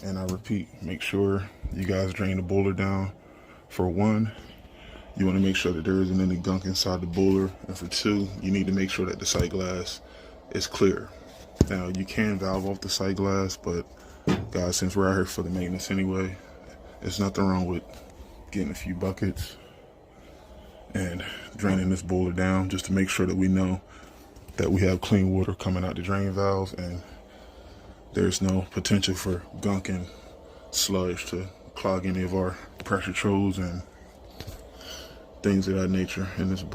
And I repeat, make sure you guys drain the boiler down. For one, you want to make sure that there isn't any gunk inside the boiler. And for two, you need to make sure that the sight glass is clear. Now, you can valve off the sight glass, but guys, since we're out here for the maintenance anyway, there's nothing wrong with getting a few buckets and draining this boiler down just to make sure that we know that we have clean water coming out the drain valves and there's no potential for gunk and sludge to clog any of our pressure troughs and things of that nature in this boiler.